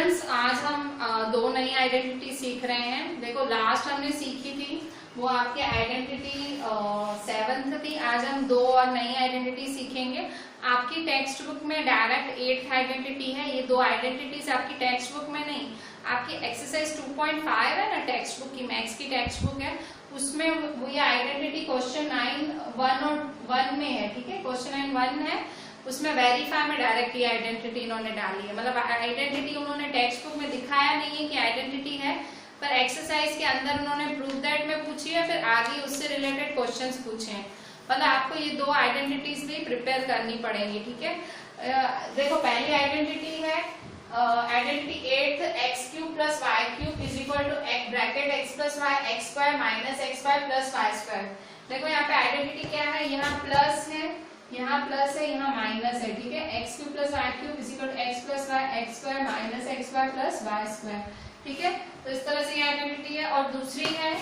Students, आज हम दो नई आइडेंटिटी सीख रहे हैं। देखो लास्ट हमने सीखी थी वो आपकी आइडेंटिटी 7th थी। आज हम दो और नई आइडेंटिटी सीखेंगे। आपकी टेक्स्ट बुक में डायरेक्ट 8th आइडेंटिटी है। ये दो आइडेंटिटीज आपकी टेक्स्ट बुक में नहीं, आपकी एक्सरसाइज 2.5 है ना टेक्स्ट बुक की, मैथ्स की टेक्स्ट बुक है, उसमें वो ये आइडेंटिटी क्वेश्चन 9(1) में है। ठीक है, क्वेश्चन 9(1) है, उसमें वेरीफाई में डायरेक्ट ये आइडेंटिटी इन्होंने डाली है। मतलब आइडेंटिटी उन्होंने टेक्स्ट बुक में दिखाया नहीं है कि आइडेंटिटी है, पर एक्सरसाइज के अंदर उन्होंने प्रूव दैट में पूछी है, फिर आगे उससे रिलेटेड क्वेश्चंस पूछे हैं। मतलब आपको ये दो आइडेंटिटीज भी प्रिपेयर करनी पड़ेगी। ठीक है, देखो पहली आइडेंटिटी है identity 8th x³ + y³ = bracket x + y x² - x² + y²। देखो यहाँ पे आइडेंटिटी क्या है, यहाँ प्लस है, यहाँ प्लस है, यहाँ माइनस है। ठीक है, x³ + y³ = x + y x² - x² + y²। ठीक है, तो इस तरह से ये आइडेंटिटी है। और दूसरी है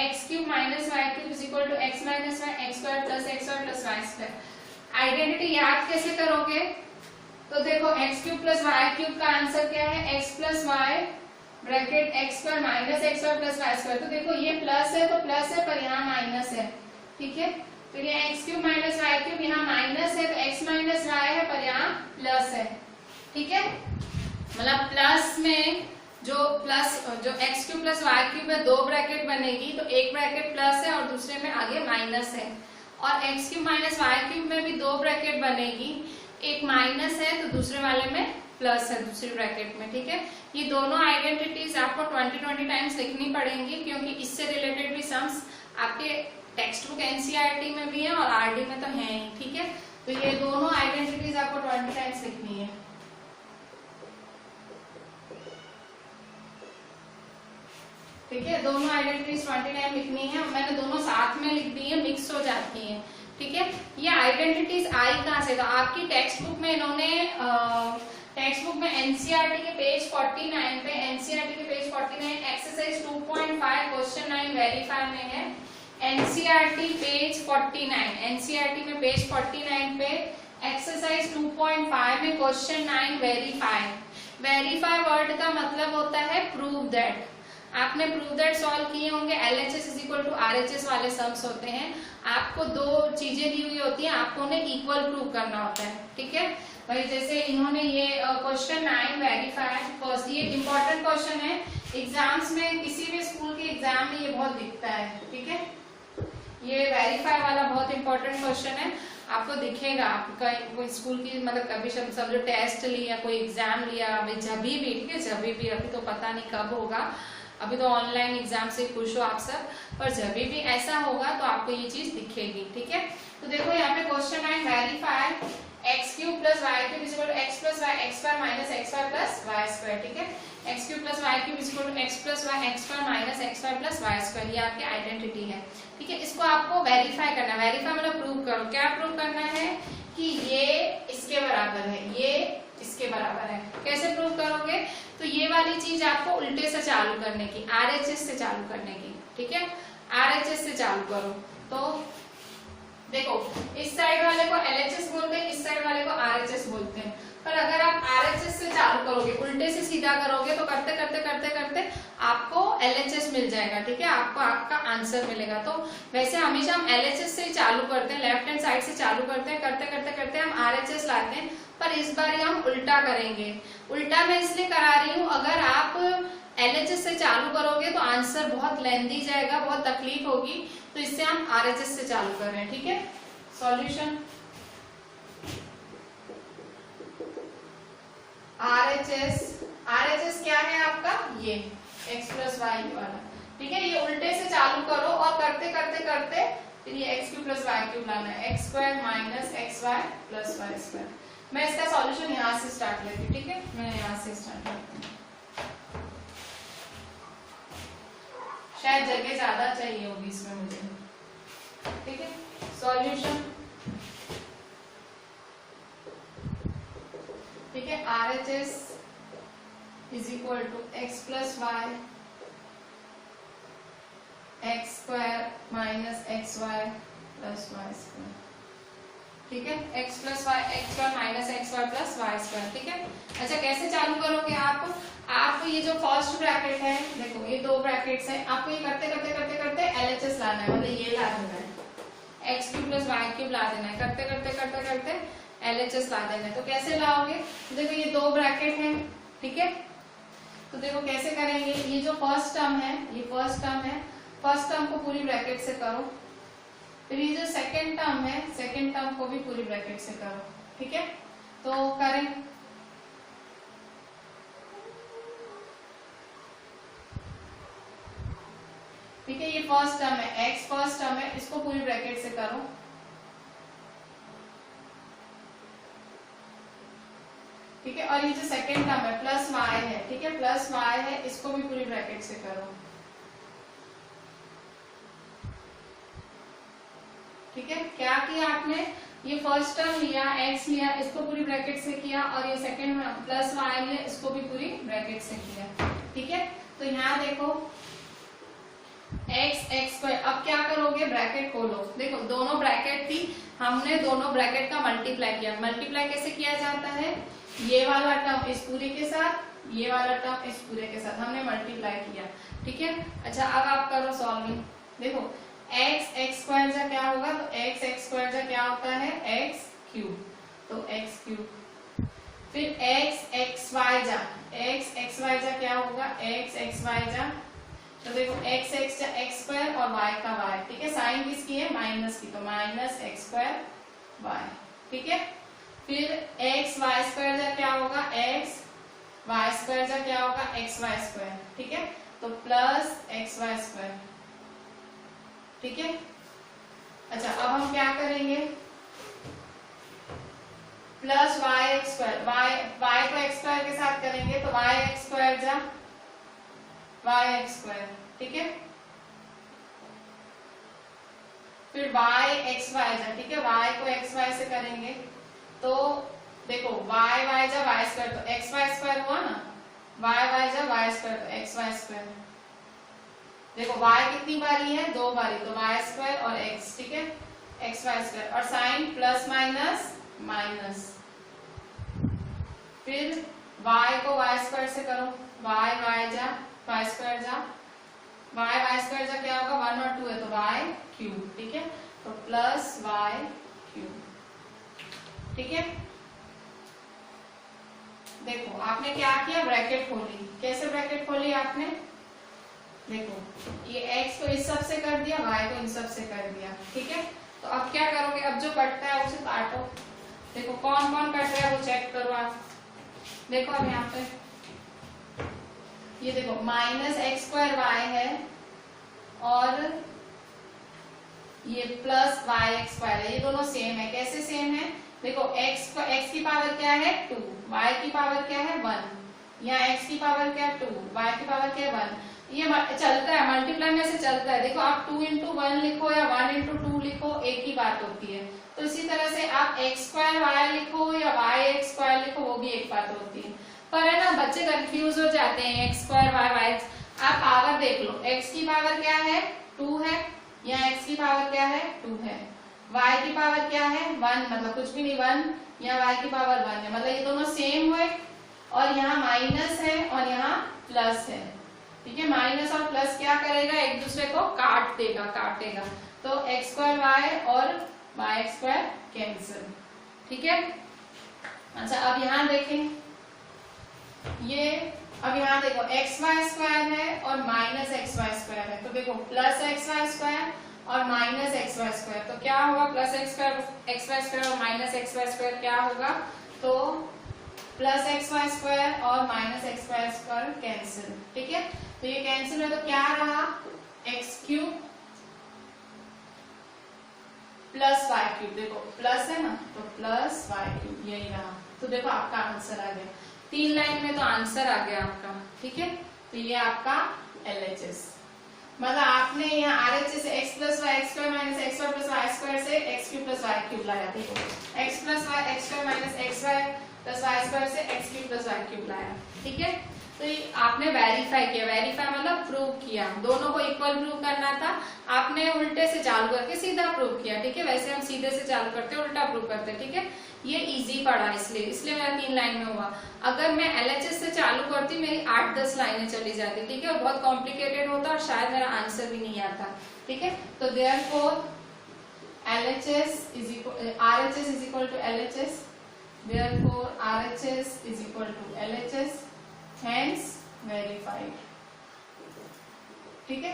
x³ - y³ = x - y x² + x² + y²। Identity याद कैसे करोगे, तो देखो x³ + y³ का आंसर क्या है, x + y bracket x² - x² + y²। तो देखो ये प्लस है तो प्लस है, पर यहाँ माइनस है। ठीक है, तो ये x³ - y³ यहाँ माइनस है, तो x - y है, पर यहाँ प्लस है। ठीक है, मतलब प्लस में जो x³ + y³ में दो ब्रैकेट बनेगी, तो एक ब्रैकेट प्लस है और दूसरे में आगे माइनस है। और x³ - y³ में भी दो ब्रैकेट बनेगी, एक माइनस है तो दूसरे वाले में प्लस है दूसरी ब्रैकेट में। ठीक है, ये दोनों आइडेंटिटीज आपको 20 टाइम्स लिखनी पड़ेंगी, क्योंकि इससे रिलेटेड भी सम्स आपके टेक्स्ट बुक एनसीईआरटी में भी है और आरडी में तो है ही। ठीक है, तो ये दोनों आइडेंटिटीज आपको 20 टाइम्स लिखनी है। ठीक है, दोनों आइडेंटिटीज 20 टाइम लिखनी है। मैंने दोनों साथ में लिख दी है, मिक्स हो जाती हैं। ठीक है, ये आइडेंटिटीज आई कहाँ से, तो आपकी टेक्स्ट बुक में इन्होंने टेक्स्ट बुक में एनसीईआरटी के पेज 49 पे, एनसीईआरटी के पेज 49 एक्सरसाइज 2.5 क्वेश्चन 9 वेरीफाई में है। एनसीईआरटी पेज 49, एनसीईआरटी में पेज 49 पे एक्सरसाइज 2.5 में क्वेश्चन 9 वेरीफाई। वेरीफाई वर्ड का मतलब होता है प्रूव दैट। आपने प्रूव दैट सॉल्व किए होंगे, LHS = RHS वाले सम्स होते हैं। आपको दो चीजें दी हुई होती हैं, आपको उन्हें इक्वल प्रूव करना होता है। ठीक है, भाई जैसे इन्होंने ये क्वेश्चन 9 वेरीफाई, फर्स्ट ये इंपॉर्टेंट क्वेश्चन है, एग्जाम्स में किसी भी स्कूल के एग्जाम में ये बहुत दिखता है। ठीक है, ये वेरीफाई वाला बहुत इंपॉर्टेंट क्वेश्चन है, आपको दिखेगा। आपका कोई स्कूल की मतलब कभी समझो टेस्ट लिया, कोई एग्जाम लिया, अभी जब भी, ठीक है जब भी, अभी तो पता नहीं कब होगा, अभी तो ऑनलाइन एग्जाम से खुश हो आप सब, पर जब भी ऐसा होगा तो आपको ये चीज दिखेगी। ठीक है, तो देखो यहाँ पे question 9 verify x³ + y³ = x + y x² - x² + y²। ठीक है, x³ + y³ = x + y x² - x² + y²। ये आपकी आइडेंटिटी है। ठीक है, इसको आपको वेरीफाई करना है। वेरीफाई मतलब प्रूव करो। क्या प्रूव करना है कि ये इसके बराबर है, ये इसके बराबर है। कैसे प्रूव करोगे, तो ये वाली चीज आपको उल्टे से चालू करने की, RHS से चालू करने की। ठीक है, RHS से चालू करो। तो देखो इस साइड वाले को LHS बोलते हैं, इस साइड वाले को RHS बोलते हैं। पर अगर आप RHS से चालू करोगे, उल्टे से सीधा करोगे, तो करते करते करते करते आपको LHS मिल जाएगा। ठीक है, आपको आपका आंसर मिलेगा। तो वैसे हमेशा हम LHS से ही चालू करते हैं, लेफ्ट हैंड साइड से चालू करते हैं, करते करते करते हम RHS लाते हैं। पर इस बार हम उल्टा करेंगे। उल्टा मैं इसलिए करा रही हूँ, अगर आप LHS से चालू करोगे तो आंसर बहुत लेंथी जाएगा, बहुत तकलीफ होगी, तो इससे हम RHS से चालू कर रहे हैं। ठीक है, सॉल्यूशन RHS क्या है आपका, ये x + y वाला। ठीक है, ये उल्टे से चालू करो और करते करते करते फिर ये x³ + y³ लाना है, x² - xy + y²। मैं इसका सॉल्यूशन यहाँ से स्टार्ट लेती हूँ। ठीक है, मैं यहाँ से स्टार्ट करती हूँ, शायद जगह ज्यादा चाहिए होगी इसमें मुझे। ठीक है, सॉल्यूशन ठीक है, RHS = x + y x² - xy + y²। ठीक है, x + y x² - xy + y²। ठीक है, अच्छा कैसे चालू करोगे आप जो फर्स्ट ब्रैकेट है, देखो ये दो ब्रैकेट्स है, आपको ये करते करते करते करते LHS लाना है, मतलब ये ला देना है, x cube plus Y cube ला देना है, करते करते करते करते LHS ला देना है। तो कैसे लाओगे, देखो ये दो ब्रैकेट है, ठीक है, तो देखो कैसे करेंगे, ये जो फर्स्ट टर्म है, ये फर्स्ट टर्म है, फर्स्ट टर्म को पूरी ब्रैकेट से करो, फिर ये जो सेकेंड टर्म है, सेकेंड टर्म को भी पूरी ब्रैकेट से करो, ठीक है। तो करें, ठीक है, ये फर्स्ट टर्म है, x फर्स्ट टर्म है, इसको पूरी ब्रैकेट से करो, ठीक है, और ये जो सेकेंड टर्म है प्लस y है, ठीक है, प्लस y है, इसको भी पूरी ब्रैकेट से करो, ठीक है। क्या किया आपने, ये फर्स्ट टर्म लिया, x लिया, इसको पूरी ब्रैकेट से किया, और ये सेकेंड प्लस y लिया, इसको भी पूरी ब्रैकेट से किया, ठीक है। तो यहाँ देखो x स्क्वायर, अब क्या करोगे, ब्रैकेट खोलो, देखो दोनों ब्रैकेट थी, हमने दोनों ब्रैकेट का मल्टीप्लाई किया, मल्टीप्लाई कैसे किया जाता है, ये वाला टर्म इस पूरे के साथ, ये वाला टर्म इस पूरे के साथ, हमने मल्टीप्लाई किया, ठीक है। अच्छा अब आप करो सॉल्विंग, देखो x स्क्वायर जा क्या होगा, तो x स्क्वायर जा क्या होता है, x क्यूब, तो x क्यूब, फिर x वाई जा क्या होगा, x वाई जा, तो देखो x जा x स्क्वायर और y का y, ठीक है, साइन किसकी है, माइनस की, तो माइनस x स्क्वायर y, ठीक है। फिर x वाई स्क्वायर जा क्या होगा, x वाई स्क्वायर जा क्या होगा, x वाई स्क्वायर, ठीक है, तो प्लस x वाई स्क्वायर, ठीक है। अच्छा अब हम क्या करेंगे, plus Y x square, Y को एक्स स्क्वायर के साथ करेंगे, तो वाई एक्स स्क्वायर जा वाई एक्स स्क्वायर, ठीक है, फिर वाई एक्स वाई जा, ठीक है, वाई को एक्स वाई से करेंगे, तो देखो वाई वाई जा वाई स्क्वायर, तो एक्स वाई स्क्वायर हुआ ना, वाई वाई जा वाई स्क्वायर, तो एक्स वाई स्क्वायर, देखो y कितनी बारी है, दो बारी, तो y स्क्वायर और x, ठीक है, एक्स वाई स्क्वायर, और साइन प्लस माइनस माइनस, फिर y को y स्क्वायर से करो, y वाई जा y स्क्वायर जा, y स्क्वायर जा क्या होगा, 1 और 2 है, तो y क्यूब, ठीक है, तो प्लस y क्यूब, ठीक है। देखो आपने क्या किया, ब्रैकेट खोली, कैसे ब्रैकेट खोली आपने, देखो ये x को इस सब से कर दिया, y को इन सब से कर दिया, ठीक है। तो अब क्या करोगे, अब जो कटता है उसे काटो, देखो कौन कौन कट रहा है वो चेक करो आप, देखो अब यहाँ पे ये देखो माइनस एक्स स्क्वायर वाई है और ये प्लस वाई एक्स स्क्वायर है, ये दोनों सेम है, कैसे सेम है, देखो x की पावर क्या है 2, y की पावर क्या है 1, यहाँ x की पावर क्या है 2, y की पावर क्या है 1, ये चलता है, मल्टीप्लाई में से चलता है, देखो आप 2 into 1 लिखो या 1 into 2 लिखो, एक ही बात होती है। तो इसी तरह से आप x स्क्वायर वाई लिखो या y एक्स स्क्वायर लिखो, वो भी एक बात होती है, पर है ना बच्चे कंफ्यूज हो जाते हैं, x स्क्वायर वाई, आप पावर देख लो, x की पावर क्या है 2 है, यहाँ x की पावर क्या है 2 है, y की पावर क्या है 1, मतलब कुछ भी नहीं 1, यहाँ y की पावर 1 है, मतलब ये दोनों सेम हुए, और यहाँ माइनस है और यहाँ प्लस है, ठीक है, माइनस और प्लस क्या करेगा, एक दूसरे को काटेगा, तो एक्स स्क्वायर वाई और वाई स्क्वायर कैंसिल, ठीक है। अच्छा अब यहाँ देखें, ये अब यहाँ देखो एक्स वाई स्क्वायर है और माइनस एक्स वाई स्क्वायर है, तो देखो प्लस एक्स वाई स्क्वायर और माइनस एक्स वाई स्क्वायर, तो क्या होगा, प्लस एक्स वाई स्क्वायर और माइनस एक्स वाई स्क्वायर क्या होगा, तो प्लस एक्स वाई स्क्वायर और minus x Y square cancel, ठीक है। तो ये कैंसिल है, तो क्या रहा, X cube plus Y cube, देखो प्लस है ना, तो प्लस वाई क्यूब यही रहा, तो देखो आपका आंसर आ गया, 3 लाइन में तो आंसर आ गया आपका, ठीक है। तो ये आपका LHS, मतलब आपने यहाँ RHS से x plus Y x square minus x Y plus Y square से x cube plus Y cube लाया, देखो x plus Y x square minus x Y plus Y square से x cube plus Y cube लाया, ठीक है। तो ये आपने वेरीफाई किया, वेरीफाई मतलब प्रूव किया, दोनों को इक्वल प्रूव करना था, आपने उल्टे से चालू करके सीधा प्रूव किया, ठीक है। वैसे हम सीधे से चालू करते हैं, उल्टा प्रूव करते हैं, ठीक है। ये इजी पड़ा इसलिए मेरा 3 लाइन में हुआ। अगर मैं LHS से चालू करती मेरी 8-10 लाइनें चली जाती, ठीक है, और बहुत कॉम्प्लिकेटेड होता और शायद मेरा आंसर भी नहीं आता, ठीक है। तो therefore RHS is equal to LHS, therefore RHS is equal to LHS, hence verified, ठीक है।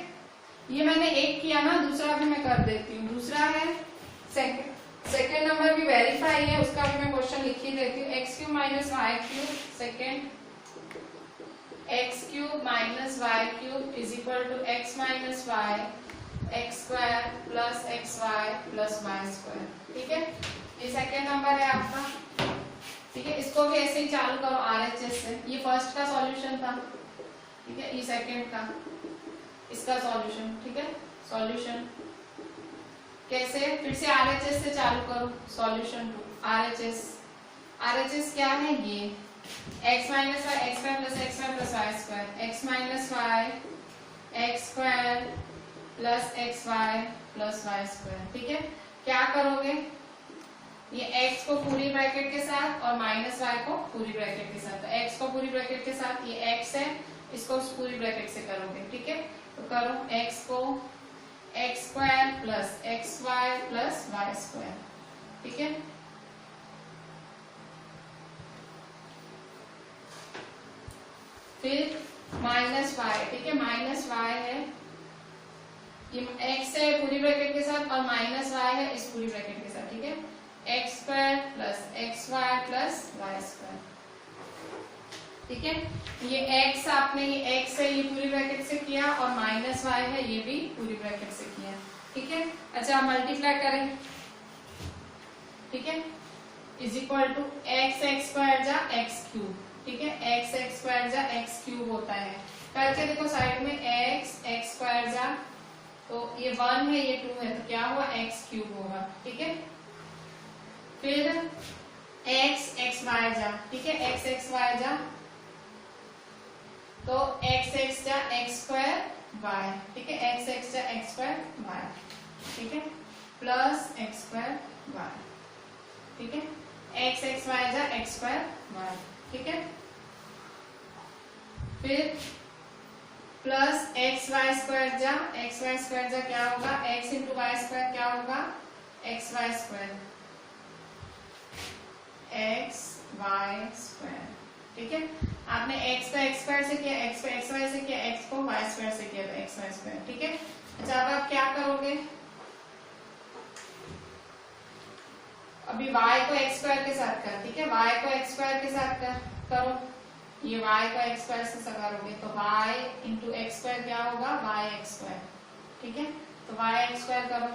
ये मैंने एक किया ना, दूसरा भी मैं कर देती हूँ। दूसरा है सेकेंड नंबर भी वेरीफाई है, उसका भी मैं क्वेश्चन लिख ही देती हूँ। x cube minus Y cube, second x cube minus Y cube is equal to x minus Y x square plus x Y plus Y square, ठीक है। ये सेकेंड नंबर है आपका, ठीक है। इसको भी ऐसे ही चालू करो RHS से। ये फर्स्ट का सॉल्यूशन था, ठीक है, ये सेकेंड का, इसका सॉल्यूशन, ठीक है। सॉल्यूशन कैसे, फिर से RHS से चालू करो, सॉल्यूशन टू RHS क्या है, ये x minus Y x square plus x Y plus Y square, x minus Y x square plus x Y plus Y square, ठीक है। क्या करोगे, ये x को पूरी ब्रैकेट के साथ और माइनस y को पूरी ब्रैकेट के साथ। तो x को पूरी ब्रैकेट के साथ, ये x है, इसको पूरी ब्रैकेट से करोगे, ठीक है। तो करो x को X square plus x Y plus Y square, ठीक है। फिर माइनस वाई, ठीक है, माइनस वाई है, ये x है पूरी ब्रैकेट के साथ और माइनस y है इस पूरी ब्रैकेट के साथ, ठीक है। X square plus x Y plus Y square, ठीक है। ये x आपने ये x है ये पूरी ब्रैकेट से किया और माइनस y है ये भी पूरी ब्रैकेट से किया, ठीक है। अच्छा मल्टीप्लाई करें, ठीक है, is equal to X X square जा एक्स क्यूब, ठीक है। एक्स एक्स स्क्वायर जा एक्स क्यूब होता है, करके देखो साइड में एक्स एक्स स्क्वायर जा, तो ये 1 है ये 2 है, तो क्या हुआ एक्स क्यूब होगा, ठीक है। फिर एक्स एक्स वाई जा, ठीक है, एक्स एक्स वाई जा, तो एक्स एक्स जा एक्स स्क्वायर वाई, ठीक है, एक्स एक्स जा एक्स स्क्वायर वाई, ठीक है, प्लस एक्स स्क्वायर वाई, ठीक है। एक्स एक्स वाई जा एक्स स्क्वायर वाई, ठीक है। फिर प्लस एक्स वाई स्क्वायर जा एक्स वाई स्क्वायर जा क्या होगा, एक्स इंटू वाई स्क्वायर क्या होगा, X Y square, X Y square, ठीक है। आपने x को x स्क्वायर से किया, x को x वाई से किया, x को y स्क्वायर से किया, तो x वाई स्क्वायर, ठीक है। अच्छा अब आप क्या करोगे, अभी y को x स्क्वायर के साथ कर, ठीक है, y को x स्क्वायर के साथ करो, ये y को x स्क्वायर से करोगे तो y इंटू एक्स स्क्वायर क्या होगा, y एक्स स्क्वायर, ठीक है। तो y एक्स स्क्वायर करो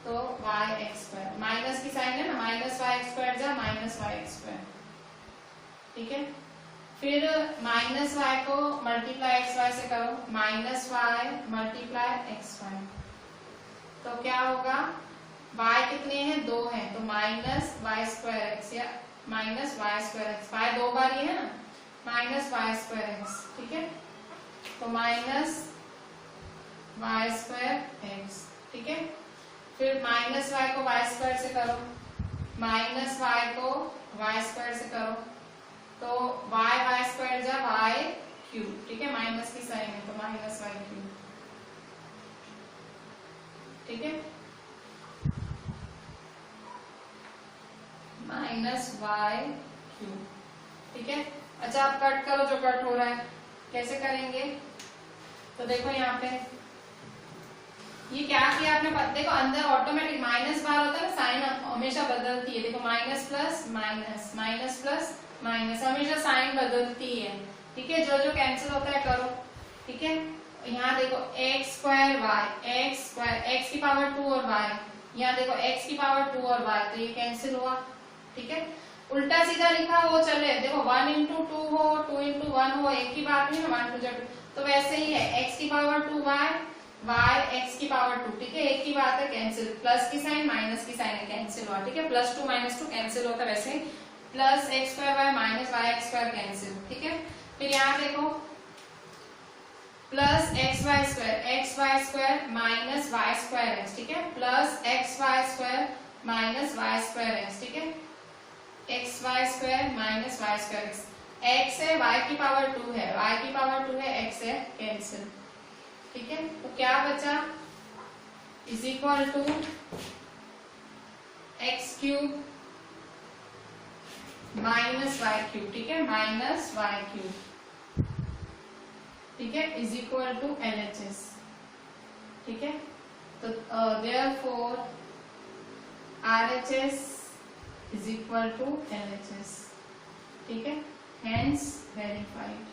तो y एक्स स्क्वायर, माइनस की साइन है ना, माइनस y एक्स स्क्वायर जा माइनस y एक्स स्क्वायर, ठीक है। फिर माइनस y को मल्टीप्लाई एक्स वाई से करो, minus y multiply x y, तो क्या होगा, y कितने हैं, 2 हैं, तो माइनस वाई स्क्वायर एक्स या minus y square x, y 2 बार ही है ना, माइनस वाई स्क्वायर एक्स, ठीक है। तो माइनस वाई स्क्वायर एक्स, ठीक है। फिर माइनस वाई को वाई स्क्वायर से करो, माइनस वाई को वाई स्क्वायर से करो, तो वाई वाई स्क्वायर जा वाई क्यूब, ठीक है, माइनस की साइन है तो माइनस वाई क्यूब, ठीक है, माइनस वाई क्यूब, ठीक है। अच्छा आप कट करो जो कट हो रहा है, कैसे करेंगे, तो देखो यहाँ पे ये क्या किया आपने, देखो अंदर ऑटोमेटिक माइनस बार होता है ना, साइन हमेशा बदलती है, देखो minus plus minus, minus plus minus, हमेशा साइन बदलती है, ठीक है। जो जो कैंसिल होता है करो, ठीक है। यहाँ देखो x square y, x square x की पावर 2 और वाई, यहाँ देखो एक्स की पावर 2 और वाई, तो ये कैंसिल हुआ, ठीक है। उल्टा सीधा लिखा हो चले, देखो 1 इंटू 2 हो 2 इंटू 1 हो, एक ही बात नहीं है, 1 टू 2, तो वैसे ही है, एक्स की पावर 2 वाई, वाई एक्स की पावर 2, ठीक है, एक ही बात है, कैंसिल, प्लस की साइन माइनस की साइन है, कैंसिल हुआ, ठीक है, प्लस 2 माइनस 2 कैंसिल होता है, वैसे plus x square y minus Y x square cancel, ठीक है। फिर यहाँ देखो plus x Y square minus y square x, ठीक है, plus x Y square minus y square x, ठीक है, x Y square minus y square x, x है y की पावर 2 है, y की पावर 2 है, x है, कैंसिल, ठीक है, तो क्या बचा is equal to x cube minus Y cube, ठीक है, माइनस वाई क्यूब, ठीक है, इज इक्वल टू LHS, ठीक है, तो therefore RHS is equal to LHS, ठीक है, हेंस वेरीफाइड,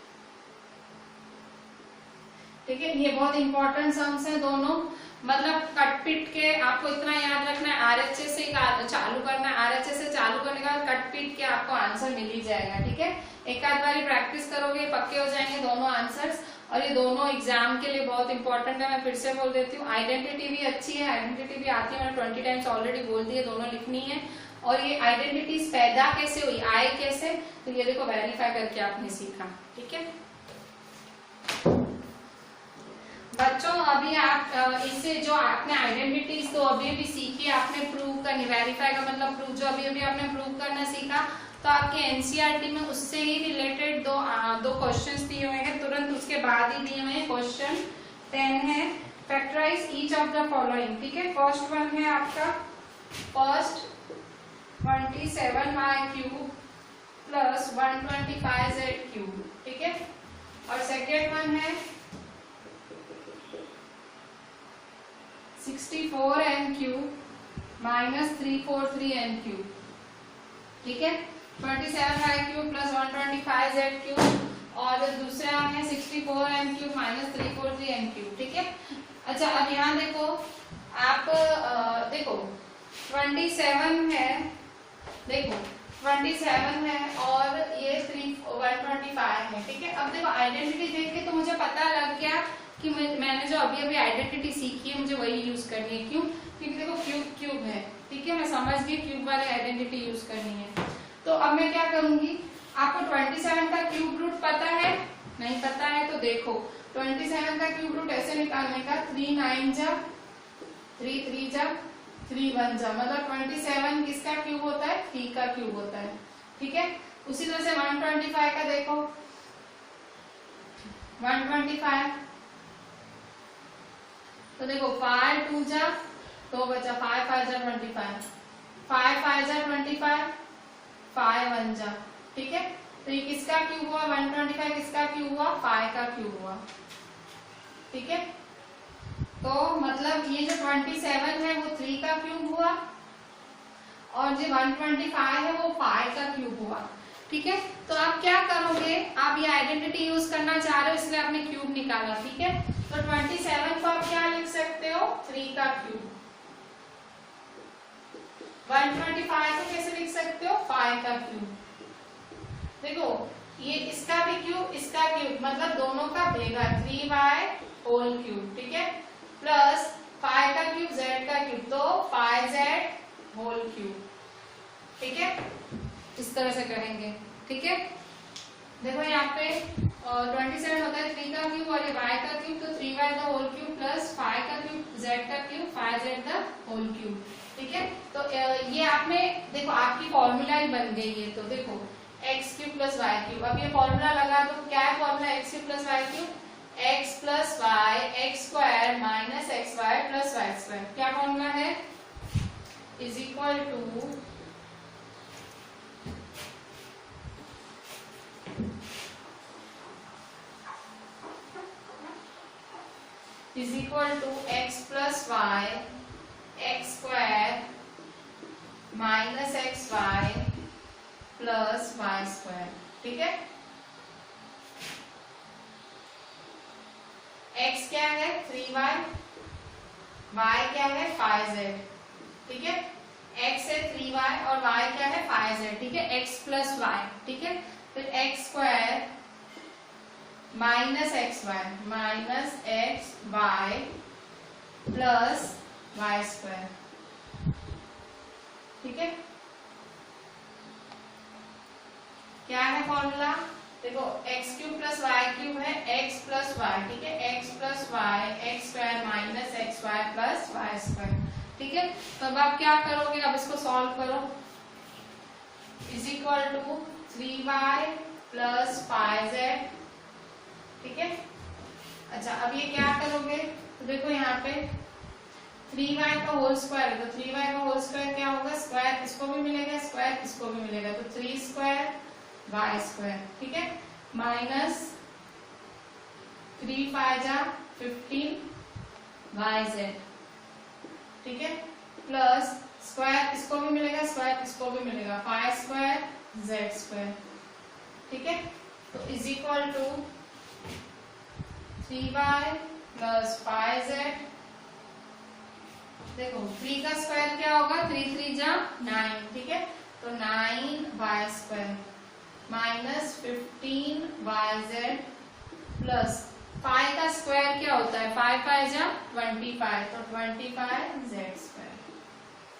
ठीक है। ये बहुत इंपॉर्टेंट सम्स हैं दोनों, मतलब कट पिट के आपको इतना याद रखना है, RHS से चालू करना है, RHS से चालू करने के बाद कट पिट के आपको आंसर मिल ही जाएगा, ठीक है। एक आध बारी प्रैक्टिस करोगे पक्के हो जाएंगे दोनों आंसर्स, और ये दोनों एग्जाम के लिए बहुत इंपॉर्टेंट है। मैं फिर से बोल देती हूँ, आइडेंटिटी भी अच्छी है, आइडेंटिटी भी आती है, मैंने 20 टाइम्स ऑलरेडी बोल दी है, दोनों लिखनी है। और ये आइडेंटिटीज पैदा कैसे हुई, आए कैसे, तो ये देखो वेरीफाई करके आपने सीखा, ठीक है बच्चों। अभी आप इससे जो आपने आइडेंटिटीज तो अभी भी सीखी, आपने प्रूव करनी, वेरीफाई का मतलब प्रूव, जो अभी अभी आपने प्रूव करना सीखा, तो आपके एनसीईआरटी में उससे ही रिलेटेड दो क्वेश्चंस दिए हुए हैं, तुरंत उसके बाद ही दिए हुए हैं। क्वेश्चन 10 है, factorise each of the following, ठीक है। फर्स्ट वन है आपका, first 27y cube plus 125z cube, ठीक है, और सेकेंड वन है 64n cube minus 343n cube, ठीक है, 27y cube plus 125z cube, और दूसरा है 64n cube minus 343n cube, ठीक है। अच्छा अब यहाँ देखो, आप देखो 27 है, देखो 27 है और ये 125 है, ठीक है। अब देखो आइडेंटिटी देख के तो मुझे पता लग गया कि मैंने जो अभी अभी आइडेंटिटी सीखी है मुझे वही यूज करनी है, क्यों, क्योंकि देखो क्यूब क्यूब है, ठीक है, मैं समझ गई क्यूब वाली आइडेंटिटी यूज करनी है। तो अब मैं क्या करूंगी, आपको 27 का क्यूब रूट पता है, नहीं पता है तो देखो 27 का क्यूब रूट ऐसे निकालने का, 3 9 जा 3 3 जा 3 1 जा, मतलब 27 किसका क्यूब होता है, 3 का क्यूब होता है, ठीक है। उसी तरह से 125 का देखो, 125 तो देखो 5 2 जा तो बचा 5 5 जा 25, 5 5 जा 25, 5 1 जा, ठीक है। तो ये किसका क्यूब हुआ, 125 किसका क्यूब हुआ, 5 का क्यूब हुआ, ठीक है। तो मतलब ये जो 27 है वो 3 का क्यूब हुआ, और जो 125 है वो 5 का क्यूब हुआ, ठीक है। तो आप क्या करोगे, आप ये आइडेंटिटी यूज करना चाह रहे हो इसलिए आपने क्यूब निकाला, ठीक है। तो 27 को आप क्या लिख सकते हो, 3 का क्यूब, 125 को कैसे लिख सकते हो, 5 का क्यूब। देखो ये इसका भी क्यूब, इसका क्यूब, मतलब दोनों का भेगा 3y होल क्यूब, ठीक है, प्लस 5 का क्यूब z का क्यूब, तो 5z होल क्यूब, ठीक है, इस तरह से करेंगे, ठीक है। देखो यहाँ पे 27 होता है 3 का क्यूब और ये y का क्यूब, तो 3y the whole cube plus 5 का क्यूब z का cube 5z the whole cube, ठीक है। तो ये आपने देखो आपकी फॉर्मूला ही बन गई है, तो देखो x cube plus Y cube, अब ये फॉर्मूला लगा दो, क्या है formula, x cube plus Y cube, x plus Y x square minus x Y plus Y square, क्या फॉर्मूला है, is equal to x plus Y x square minus x Y plus Y square, ठीक है। x क्या है 3y, y क्या है 5z, ठीक है, x है 3y और y क्या है 5z, ठीक है, x प्लस वाई, ठीक है। फिर x square minus x Y plus Y square, ठीक है। क्या है फॉर्मूला, देखो x cube plus Y cube है एक्स प्लस वाई, ठीक है, x plus Y x square minus x Y plus Y square, ठीक है। तो अब आप क्या करोगे, अब इसको सॉल्व करो, is equal to 3y plus 5z, ठीक है। अच्छा अब ये क्या करोगे, तो देखो यहाँ पे 3y का होल स्क्वायर है, तो 3y का होल स्क्वायर क्या होगा, स्क्वायर इसको भी मिलेगा स्क्वायर इसको भी मिलेगा, तो 3 स्क्वायर y स्क्वायर, ठीक है, माइनस 3 5 जा 15 yz, ठीक है, प्लस स्क्वायर इसको भी मिलेगा स्क्वायर इसको भी मिलेगा 5 स्क्वायर z स्क्वायर, ठीक है। तो is equal to 3y plus 5z, देखो 3 का स्क्वायर क्या होगा, 3 3 जा 9, ठीक है, तो 9y square minus 15yz plus 5 का स्क्वायर क्या होता है, 5 5 जा 25, तो 25z स्क्वायर,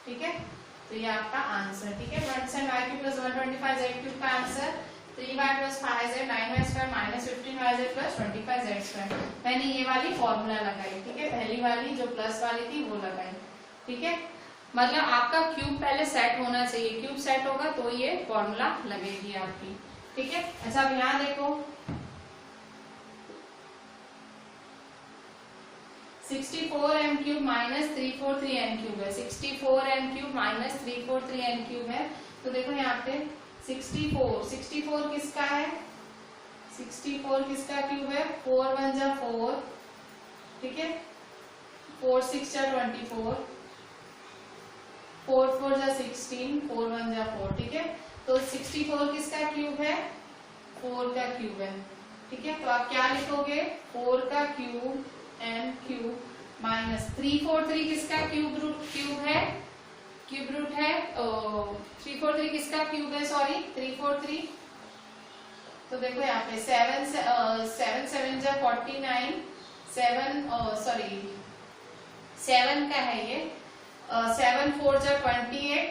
ठीक है। तो ये आपका आंसर, ठीक है, 1y³ प्लस 125z³ का answer 3y plus 5z 9y square minus 15yz plus 25z square. मैंने ये वाली फॉर्मूला लगाई, ठीक है, पहली वाली जो प्लस वाली थी वो लगाई, ठीक है। मतलब आपका क्यूब पहले सेट होना चाहिए, क्यूब सेट होगा तो ये फॉर्मूला लगेगी आपकी, ठीक है। अच्छा अब यहाँ देखो 64m³ माइनस 343n³ है, 64m³ माइनस 343n³ है, तो देखो यहाँ पे 64 किसका है, 64 किसका क्यूब है, 4 1 जा 4, ठीक है, 4 6 जा 24, 4 4 जा 16, 4 1 जा 4, ठीक है। तो 64 किसका क्यूब है, 4 का क्यूब है, ठीक है। तो आप क्या लिखोगे, 4 का क्यूब m³ माइनस 343 किसका क्यूब है, क्यूब रूट है 343 किसका क्यूब है, सॉरी 343, तो देखो यहाँ पे 7 7 जा 49, 7 का है ये, 7 4 जा 28,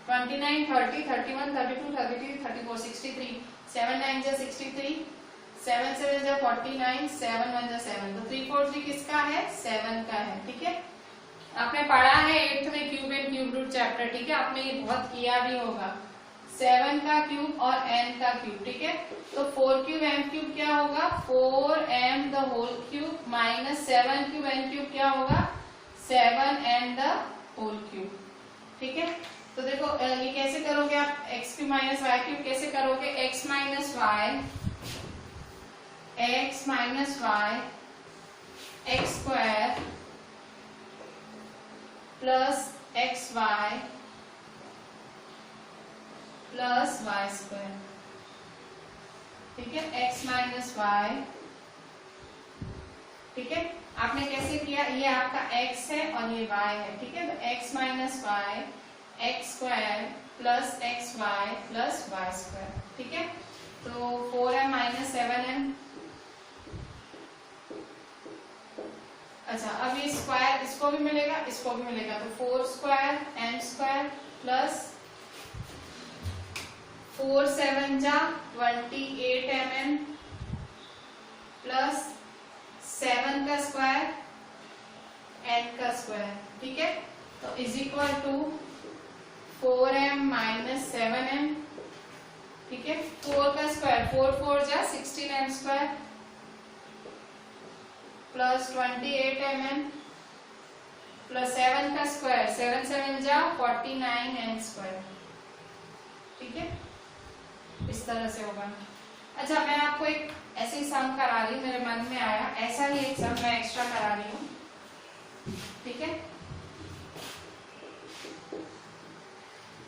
29 30 31 32 33 34 63, 7 9 जा 63, 7 7 जा 49, 7 1 जा 7, तो 343 किसका है, 7 का है, ठीक है। आपने पढ़ा है 8th में cube and cube root chapter, ठीक है, आपने ये बहुत किया भी होगा, 7 का क्यूब और n का क्यूब, ठीक है। तो 4³ m³ क्या होगा, 4m the whole cube minus 7³ n³ क्या होगा, 7n द होल क्यूब, ठीक है। तो देखो ये कैसे करोगे आप, x³ माइनस y³ कैसे करोगे, x minus y x square plus xy plus y square, ठीक है, x माइनस y, ठीक है। आपने कैसे किया, ये आपका x है और ये y है, ठीक है, तो x minus y x square plus xy plus y square, ठीक है। तो 4m माइनस 7m, अच्छा अब ये स्क्वायर इसको भी मिलेगा इसको भी मिलेगा, तो 4 स्क्वायर m स्क्वायर प्लस 4 7 जा 28 mm प्लस 7 का स्क्वायर n का स्क्वायर, ठीक है। तो is equal to 4m minus 7m, ठीक है, 4 का स्क्वायर 4 4 जा 16m square plus 28 mm plus 7 का स्क्वायर 7 7 जा 49n स्क्वायर, ठीक है, इस तरह से होगा। अच्छा मैं आपको एक ऐसे ही सम करा रही हूँ, मेरे मन में आया ऐसा ही एक सम मैं एक्स्ट्रा करा रही हूँ, ठीक है।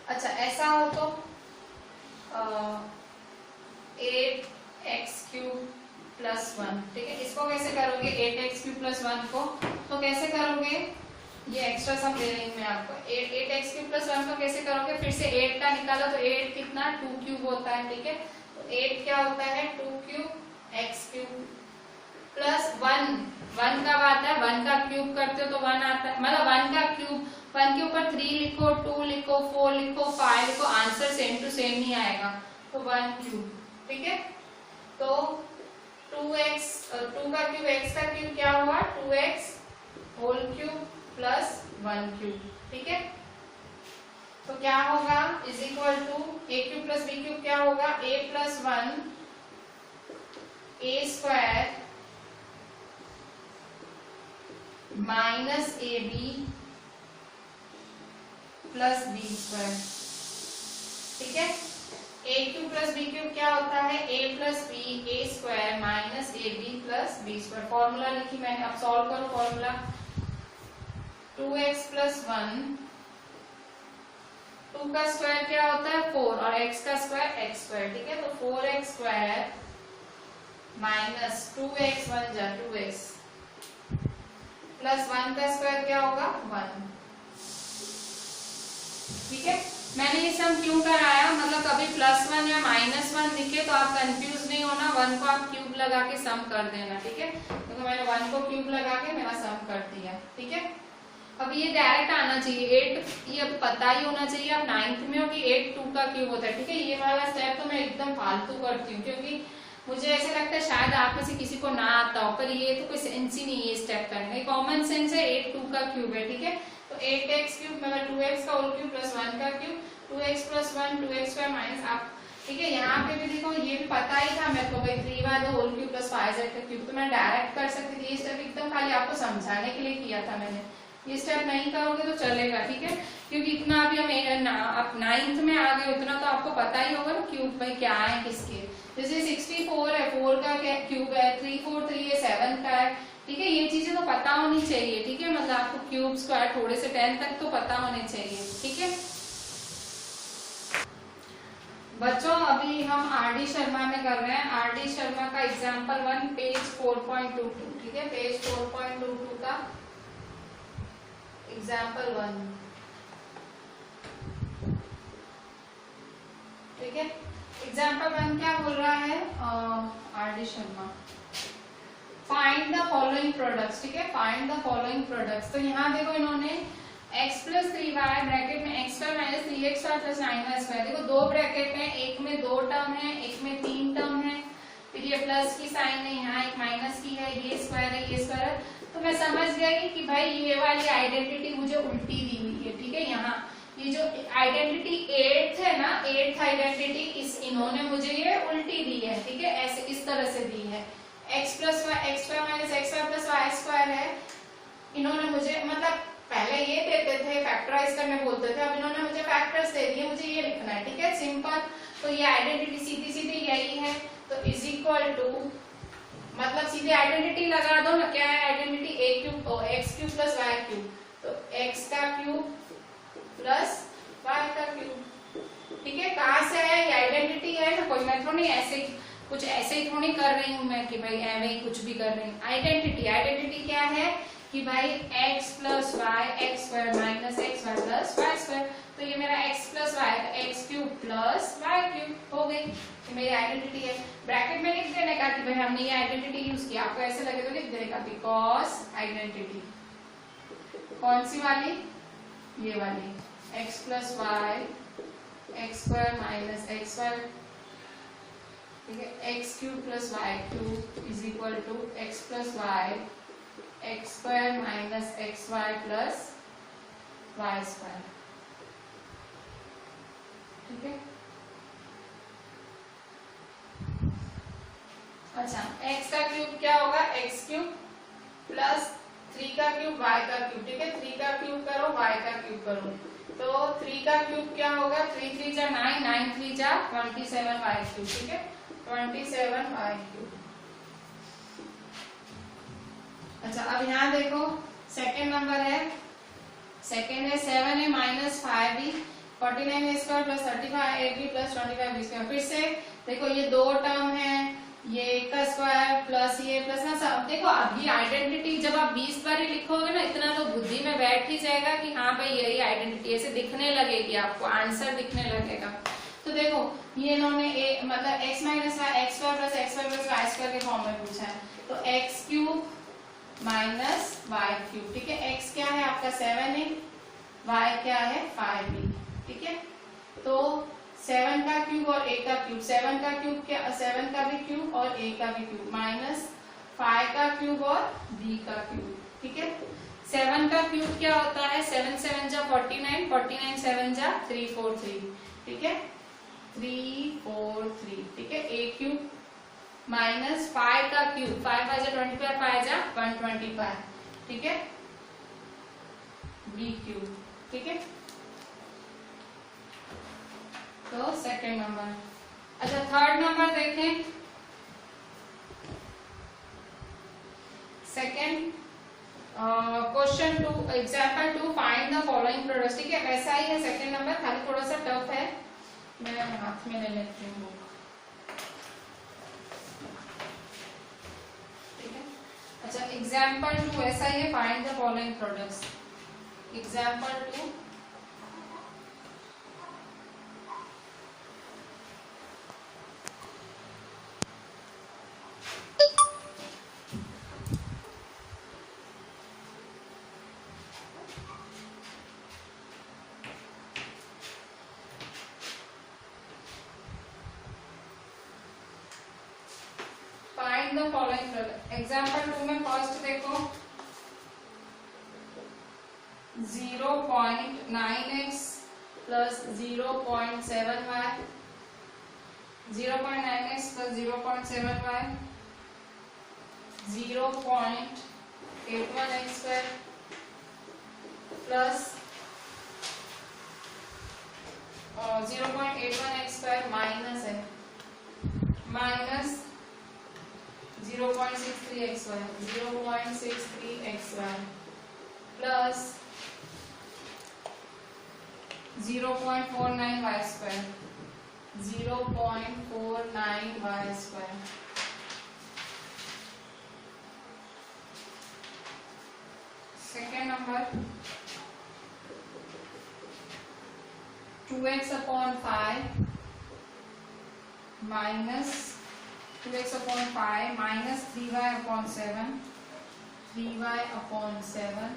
अच्छा ऐसा हो तो 8x³ प्लस 1, ठीक है, इसको कैसे करोगे, 8x³ प्लस 1 को तो कैसे करोगे, ये एक्स्ट्रा सम दे रही हूँ मैं आपको, 8x³ प्लस 1 को कैसे करोगे, फिर से 8 का निकालो तो 8 कितना 2³ होता है, ठीक है, तो 8 क्या होता है 2³ x³ प्लस 1 कब आता है, 1 का क्यूब करते हो तो 1 आता है, मतलब 1 का क्यूब, 1 के ऊपर 3 लिखो 2 लिखो 4 लिखो 5 लिखो, आंसर सेम टू सेम नहीं आएगा, तो 1³ ठीक है। तो 2x 2 का क्यूब x का क्यूब क्या हुआ 2x whole cube plus 1 cube, ठीक है। तो क्या होगा is equal to a cube plus b cube क्या होगा a plus 1 a square minus ab plus b square, ठीक है। a cube plus b cube क्या होता है a plus b a square minus ab plus b square. Formula लिखी मैंने, अब सॉल्व करो फॉर्मूला 2x प्लस 1, 2 का स्क्वायर क्या होता है 4 और x का स्क्वायर x स्क्वायर, ठीक है। तो 4x स्क्वायर माइनस 2x 1 जा 2x प्लस 1 का स्क्वायर क्या होगा 1, ठीक है। मैंने ये सम क्यों कराया, मतलब कभी +1 या -1 दिखे तो आप कंफ्यूज नहीं होना, 1 को आप क्यूब लगा के सम कर देना, ठीक है। तो मैंने 1 को क्यूब लगा के मेरा सम कर दिया, ठीक है। अब ये डायरेक्ट आना चाहिए 8, ये पता ही होना चाहिए आप 9th में हो कि 8 2 का क्यूब होता है, ठीक है। ये वाला स्टेप तो मैं एकदम फालतू करती हूँ क्योंकि मुझे ऐसा लगता है शायद आप में से किसी को ना आता हो, पर ये तो कोई सेंस ही नहीं है ये स्टेप करने का, कॉमन सेंस है। 8 2 का क्यूब है, ठीक है। तो 8x क्यूब मतलब 2x का होल क्यूब प्लस 1 का cube 2x plus 1 2x square minus आप, ठीक है। यहाँ पे भी देखो ये भी पता ही था मेरे को भाई 3y the whole cube plus 5z का क्यूब, तो मैं डायरेक्ट कर सकती थी। ये स्टेप एकदम खाली आपको समझाने के लिए किया था मैंने, ये स्टेप नहीं करोगे तो चलेगा, ठीक है। क्योंकि इतना अभी हम आप 9th में आ गए उतना तो आपको पता ही होगा ना क्यूब भाई क्या है किसके। जैसे 64 है 4 का क्यूब है, 3 4 3 है 7 का है, ठीक है। ये चीजें तो पता होनी चाहिए, ठीक है। मतलब आपको क्यूब स्क्वायर थोड़े से 10 तक तो पता होने चाहिए, ठीक है। बच्चों अभी हम आर.डी. शर्मा में कर रहे हैं, आर.डी. शर्मा का एग्जाम्पल 1 पेज 4.22, ठीक है। पेज 4.22 का एग्जाम्पल 1, ठीक है। एग्जाम्पल 1 क्या बोल रहा है RD. Sharma, find the following products, ठीक है। Find the following products. तो यहाँ देखो इन्होंने x प्लस 3y ब्रैकेट में x square minus 3x plus 9y square, देखो दो ब्रैकेट में, एक में 2 टर्म है एक में 3 टर्म है, फिर ये प्लस की साइन है, यहाँ एक माइनस की है, ये स्क्वायर है ये स्क्वायर है। तो मैं समझ गई कि भाई ये वाली आइडेंटिटी मुझे उल्टी दी हुई है, ठीक है। यहाँ ये जो आइडेंटिटी 8th है ना, 8th आइडेंटिटी इन्होंने मुझे ये उल्टी दी है, ठीक है। ऐसे इस तरह से दी है, x plus Y x square minus x Y plus Y square है। इन्होंने मुझे मतलब पहले ये देते थे फैक्टराइज करने बोलते थे, अब इन्होंने मुझे फैक्टर्स दे दिए, मुझे ये लिखना है, ठीक है। सिंपल, तो ये आइडेंटिटी सीधी सीधी यही है, तो इज इक्वल टू मतलब सीधे आइडेंटिटी लगा दो ना, क्या है identity a cube x cube plus Y cube, तो x का क्यूब प्लस y का क्यूब, ठीक है। कहाँ से है ये आइडेंटिटी है ना, कोई मैं थोड़ी ऐसे कुछ ऐसे ही थोड़ी कर रही हूँ मैं कि भाई ऐवे ही कुछ भी कर रही हूँ। आइडेंटिटी क्या है कि भाई x plus Y x square minus x Y plus Y square, तो ये मेरा x plus Y x cube plus Y cube हो गई, ये मेरी आइडेंटिटी है। ब्रैकेट में लिख देने का कि भाई हमने ये आइडेंटिटी यूज की, आपको ऐसे लगे तो लिख देने का बिकॉज आइडेंटिटी कौन सी वाली, ये वाली x plus Y x square minus x y, ठीक है, x cube plus Y cube is equal to x plus Y x square minus x Y plus Y square, ठीक है। अच्छा x का क्यूब क्या होगा x क्यूब प्लस 3 का cube y का क्यूब, ठीक है। 3 का क्यूब करो y का क्यूब करो, तो 3 का क्यूब क्या होगा 3 3 जा 9 9 3 जा 27 y क्यूब, ठीक है। 27 y क्यूब। अच्छा अब यहाँ देखो सेकेंड नंबर है, सेकेंड है 7a minus 5b 49a square plus 35ab plus 25b square. फिर से देखो ये दो टर्म है, ये एक का स्क्वायर प्लस ये प्लस ना सब, देखो अब ये आइडेंटिटी जब आप 20 बार ही लिखोगे ना इतना तो बुद्धि में बैठ ही जाएगा कि हाँ भाई यही आइडेंटिटी, ऐसे दिखने लगेगी आपको, आंसर दिखने लगेगा। तो देखो ये इन्होंने मतलब x minus Y x square plus x Y plus Y square के फॉर्म में पूछा है, तो x cube minus Y cube, ठीक है। x क्या है आपका 7a, y क्या है 5b, ठीक है। तो 7 का क्यूब और a का क्यूब, 7 का क्यूब क्या, 7 का भी क्यूब और a का भी क्यूब, माइनस 5 का क्यूब और b का क्यूब। ठीक है, 7 का क्यूब क्या होता है, 7 7 जा 49, 49 7 जा 343। ठीक है, 343। ठीक है, a क्यूब माइनस 5 का क्यूब, 5 5 जा 25, 5 जा 125। ठीक है, b क्यूब। ठीक है, तो सेकंड नंबर। अच्छा, थर्ड नंबर देखें। Second question 2, example 2, find the following products. ठीक है, वैसा ही है सेकंड नंबर, खाली थोड़ा सा टफ है। मैं हाथ में ले लेती हूँ बुक। ठीक है, अच्छा, एग्जांपल 2 ऐसा ही है, find the following products. Example 2, find the following product. Example 2 में फर्स्ट देखो, 0.9x plus 0.7y, 0.9x plus 0.7y, 0.81x square plus 0.81x square minus है, minus 0.63xy, 0.63xy plus 0.49y square, 0.49y square. Second number, 2x upon 5 minus 2x upon 5 minus 3y upon 7, 3y upon 7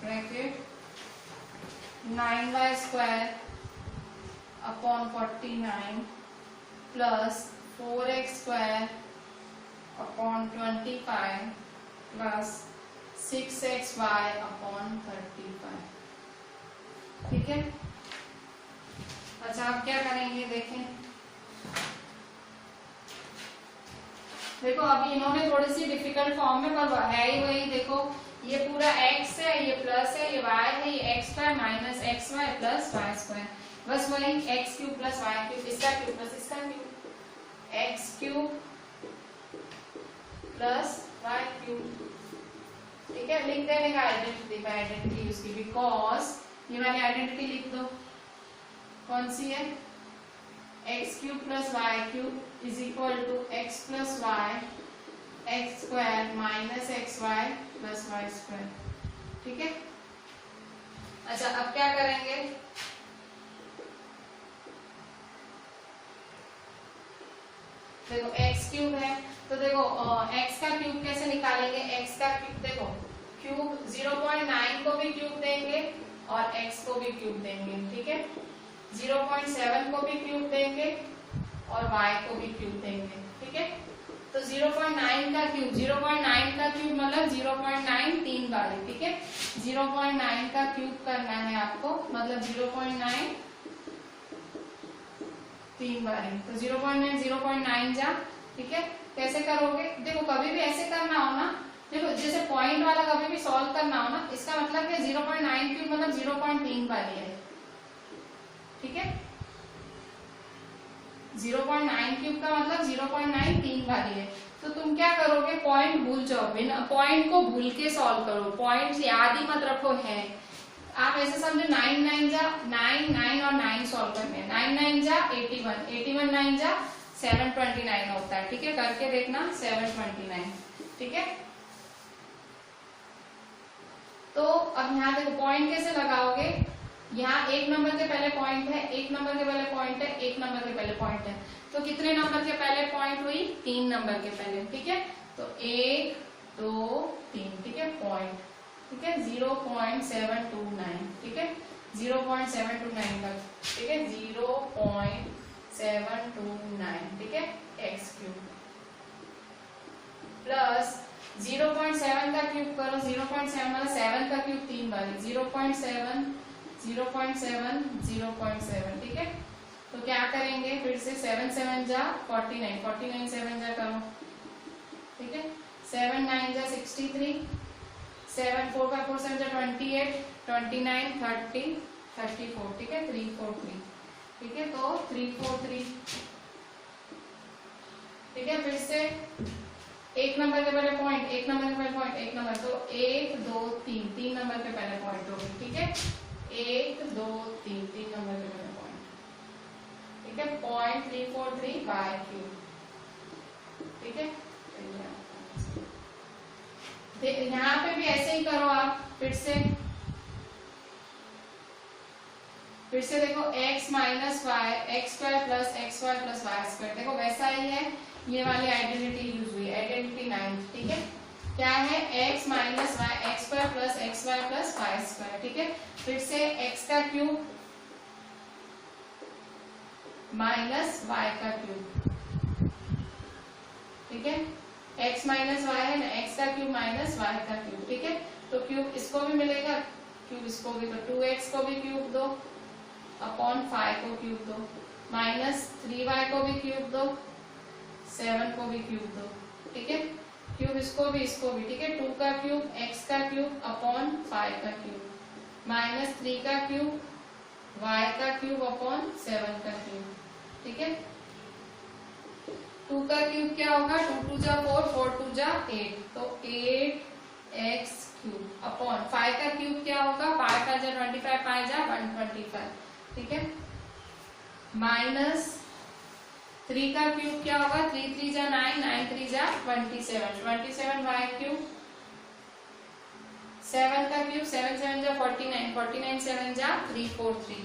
bracket 9y square upon 49 plus 4x square upon 25 plus 6xy upon 35। ठीक है, अच्छा, आप क्या करेंगे देखें। देखो अभी इन्होंने थोड़ी सी डिफिकल्ट फॉर्म में, पर है ही वही। देखो ये पूरा x है, ये प्लस है, ये y है, ये x square minus x Y plus Y square, बस वही x cube plus y cube, इसका क्यूब प्लस इसका cube, x cube plus y cube. ठीक है, लिख देने का आइडेंटिटी, आइडेंटिटी यूज की, बिकॉज ये वाली आइडेंटिटी लिख दो। कौन सी है, x cube plus Y cube is equal to x plus Y x square minus x Y plus Y square. ठीक है, अच्छा, अब क्या करेंगे, देखो x क्यूब है, तो देखो x का क्यूब कैसे निकालेंगे। x का क्यूब देखो, क्यूब 0.9 को भी क्यूब देंगे और x को भी क्यूब देंगे। ठीक है, 0.7 को भी क्यूब देंगे और y को भी क्यूब देंगे। ठीक है, तो 0.9 का क्यूब, 0.9 का क्यूब मतलब 0.9 3 बारी। ठीक है, 0.9 का क्यूब करना है आपको, मतलब 0.9 3 बारी, तो 0.9 0.9 जा। ठीक है, कैसे करोगे, देखो कभी भी ऐसे करना हो ना, देखो जैसे पॉइंट वाला कभी भी सॉल्व करना हो ना, इसका मतलब है 0.9 क्यूब मतलब 0.3 बारी है। ठीक है, 0.9 क्यूब का मतलब 0.9 3 बारी है। तो तुम क्या करोगे, पॉइंट भूल जाओ, बिना पॉइंट को भूल के सॉल्व करो, पॉइंट याद ही मत रखो है। आप ऐसे समझो 9 9 जा 9 9 और 9 सॉल्व करने हैं, 9 9 जा 81, 81 9 जा 729 होता है। ठीक है, करके देखना 729। ठीक है, तो अब यहाँ देखो पॉइंट कैसे लगाओगे, यहाँ एक नंबर के पहले पॉइंट है, एक नंबर के पहले पॉइंट है, एक नंबर के पहले पॉइंट है, तो कितने नंबर के पहले पॉइंट हुई, 3 नंबर के पहले। ठीक है, तो 1 2 3। ठीक है, पॉइंट, ठीक है, 0.729। ठीक है, 0.729 तक। ठीक है, 0.729 729, ठीक है, x क्यूब प्लस 0.7 का क्यूब करो, 0.7 मतलब 7 का क्यूब 3 बार, 0.7 0.7 0.7, ठीक है। तो क्या करेंगे फिर से 7 7 जा 49, 49 7 जा करो, ठीक है, 7 9 जा 63, 7 4 का 4 7 जा 28, 29 30 34, ठीक है, 343, ठीक है, तो 343, ठीक है। फिर से एक नंबर के पहले पॉइंट, एक नंबर के पहले पॉइंट, एक नंबर, तो 1 2 3, 3 नंबर के पहले पॉइंट होगी, ठीक है, 1 2 3, 3 नंबर के पहले पॉइंट, ठीक है, 0.343 बाय क्यूब, ठीक है। यहाँ पे भी ऐसे ही करो आप, फिर से देखो x minus Y x square plus x Y plus Y square, देखो वैसा ही है, ये वाली आइडेंटिटी यूज हुई, आइडेंटिटी 9, ठीक है, क्या है x minus Y x square plus x Y plus Y square, ठीक है। फिर से x का क्यूब माइनस y का क्यूब, ठीक है, x माइनस वाई है ना, x का क्यूब माइनस y का क्यूब, ठीक है, तो क्यूब इसको भी मिलेगा, क्यूब इसको भी, तो 2x को भी क्यूब दो अपॉन 5 को क्यूब दो, माइनस 3y को भी क्यूब दो, 7 को भी क्यूब दो, ठीक है, क्यूब इसको भी ठीक है, 2 का क्यूब x का क्यूब अपॉन 5 का क्यूब, माइनस 3 का क्यूब y का क्यूब अपॉन 7 का क्यूब, ठीक है। 2 का क्यूब क्या होगा, 2 2 जा 4, 4 2 जा 8, तो 8x क्यूब अपॉन 5 का क्यूब क्या होगा, 5 का जा 25, 5 जा 125, ठीक है, माइनस 3 का क्यूब क्या होगा, 3 3 जा 9, 9 3 जा 27, 27 y क्यूब, 7 का क्यूब 7 7 जा 49, 49 7 जा 343,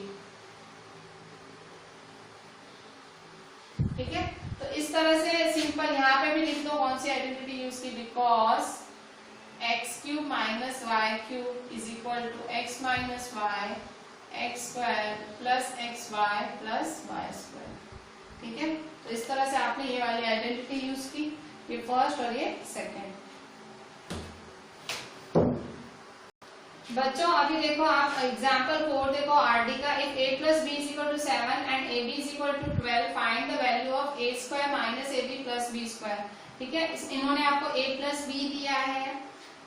ठीक है। तो इस तरह से सिंपल यहाँ पे भी लिख दो कौन सी आइडेंटिटी यूज की, because x cube minus Y cube is equal to x minus Y x square plus x Y plus Y square, ठीक है। तो इस तरह से आपने ये वाली आइडेंटिटी यूज की, ये फर्स्ट और ये सेकंड। बच्चों अभी देखो आप एग्जांपल 4 देखो, आरडी का, if a plus b is equal to 7 and ab is equal to 12, find the value of a square minus ab plus b square, ठीक है। इन्होंने आपको a प्लस बी दिया है,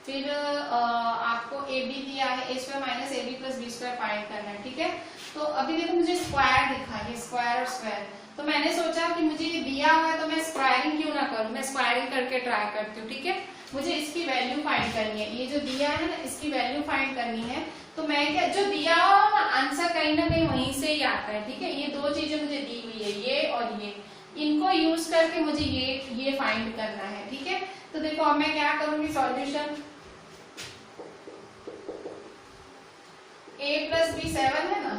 फिर आपको ab दिया है, a square minus ab plus b square find करना है, ठीक है। तो अभी देखो मुझे स्क्वायर दिखा है, स्क्वायर और स्क्वायर, तो मैंने सोचा कि मुझे ये दिया हुआ है तो मैं स्क्वायरिंग क्यों ना करूं, मैं स्क्वायरिंग करके ट्राई करती हूँ, ठीक है। मुझे इसकी वैल्यू फाइंड करनी है, ये जो दिया है ना इसकी वैल्यू फाइंड करनी है, तो मैं क्या, जो दिया हुआ ना आंसर कहीं ना कहीं वहीं से ही आता है, ठीक है। ये दो चीजें मुझे दी हुई है, ये और ये, इनको यूज करके मुझे ये फाइंड करना है, ठीक है। तो देखो अब मैं क्या करूंगी, सॉल्यूशन a प्लस बी 7 है ना,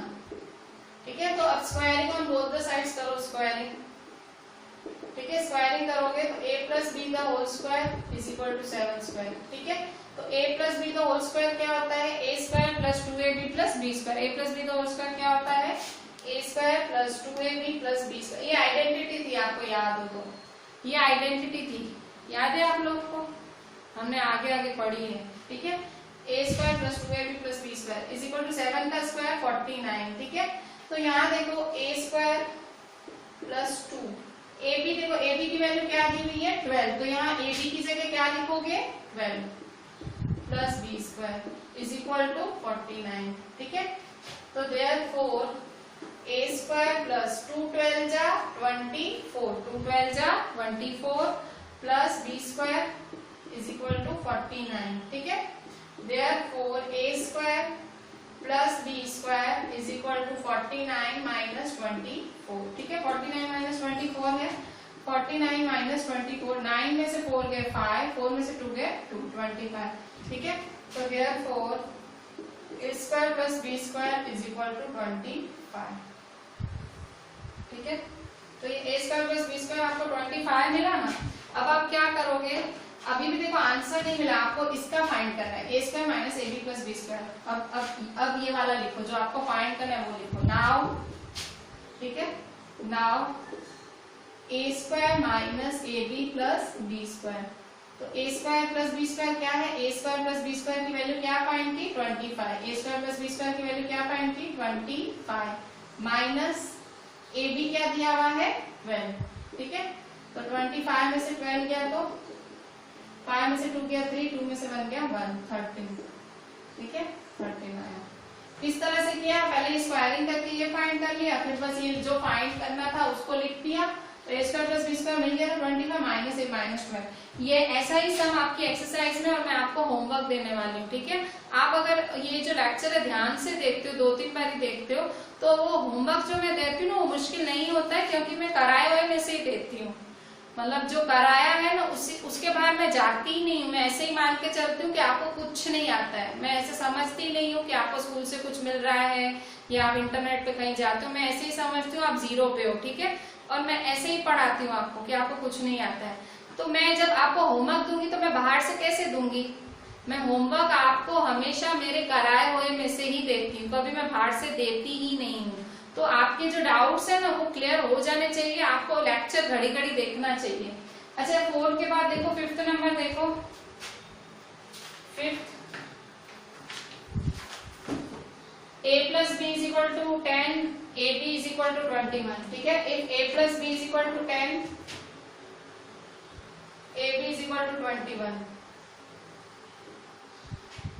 ठीक है। तो अब squaring on both the sides करो, स्क्वायरिंग, ठीक है, स्क्वायरिंग करोगे तो a plus b the whole square is equal to 7 square, ठीक है। तो a plus b the whole square क्या होता है, a square plus 2ab plus b square, a plus b the whole square क्या होता है, a square plus 2ab plus b square. ये आइडेंटिटी थी, आपको याद हो तो, ये आइडेंटिटी थी, याद है आप लोग को, हमने आगे आगे पढ़ी है, ठीक है। a square plus 2ab plus b square is equal to 7 का स्क्वायर 49, ठीक है। तो यहाँ देखो a स्क्वायर प्लस 2, ab देखो ab की वैल्यू क्या दी हुई है 12, तो यहाँ ab की जगह क्या लिखोगे 12 plus b square is equal to 49, ठीक है। तो देयरफॉर a स्क्वायर प्लस 2 12 जा 24, 2 12 जा 24 plus b square is equal to 49, ठीक है। Therefore, a square plus b square is equal to 49 minus 24, ठीक है। 49 minus 24 है, 49 minus 24, 9 में से 4 गए 5, 4 में से 2 गए 2, 25, ठीक है। तो therefore a square plus b square is equal to 25, ठीक है। तो ये a square plus b square आपको 25 मिला ना। अब आप क्या करोगे, अभी भी देखो आंसर नहीं मिला, आपको इसका फाइंड करना है, a square minus ab plus b square. अब ये वाला लिखो, जो आपको फाइंड करना है वो लिखो नाउ, ठीक है। Now a square minus ab plus b square. तो a square plus b square क्या है? a square plus b square की वैल्यू क्या फाइंड की? 25। a square plus b square की वैल्यू क्या फाइंड की? 25 माइनस ab क्या दिया हुआ है? 12। ठीक है, तो 25 में से 12 गया तो 5 में से 2 गया 3, 2 में से 1 गया 1, 13। ठीक है, 13 आया। किस तरह से किया? पहले स्क्वायरिंग करके ये फाइंड कर लिया, फिर बस ये जो फाइंड करना था उसको लिख दिया। तो ए स्क्वायर प्लस बी स्क्वायर मिल गया था 25 माइनस ए माइनस 12। ये ऐसा ही सम आपकी एक्सरसाइज में और मैं आपको होमवर्क देने वाली हूँ। ठीक है, आप अगर ये जो लेक्चर है ध्यान से देखते हो, 2-3 बार ही देखते हो, तो वो होमवर्क जो मैं देती हूँ ना वो मुश्किल नहीं होता है, क्योंकि मैं कराए हुए में से ही देती हूँ। मतलब जो कराया है ना उसके बाद मैं जाती ही नहीं हूँ। मैं ऐसे ही मान के चलती हूँ कि आपको कुछ नहीं आता है। मैं ऐसे समझती नहीं हूँ कि आपको स्कूल से कुछ मिल रहा है या आप इंटरनेट पे कहीं जाते हो। मैं ऐसे ही समझती हूँ आप जीरो पे हो। ठीक है, और मैं ऐसे ही पढ़ाती हूँ आपको कि आपको कुछ नहीं आता है। तो मैं जब आपको होमवर्क दूंगी तो मैं बाहर से कैसे दूंगी? मैं होमवर्क आपको हमेशा मेरे कराए हुए में से ही देती हूँ, कभी मैं बाहर से देती ही नहीं हूँ। तो आपके जो डाउट्स है ना वो क्लियर हो जाने चाहिए। आपको लेक्चर घड़ी घड़ी देखना चाहिए। अच्छा, 4 के बाद देखो 5th नंबर देखो। 5th, a plus b is equal to 10, ab is equal to 21। ठीक है, if a plus b is equal to 10, ab is equal to 21,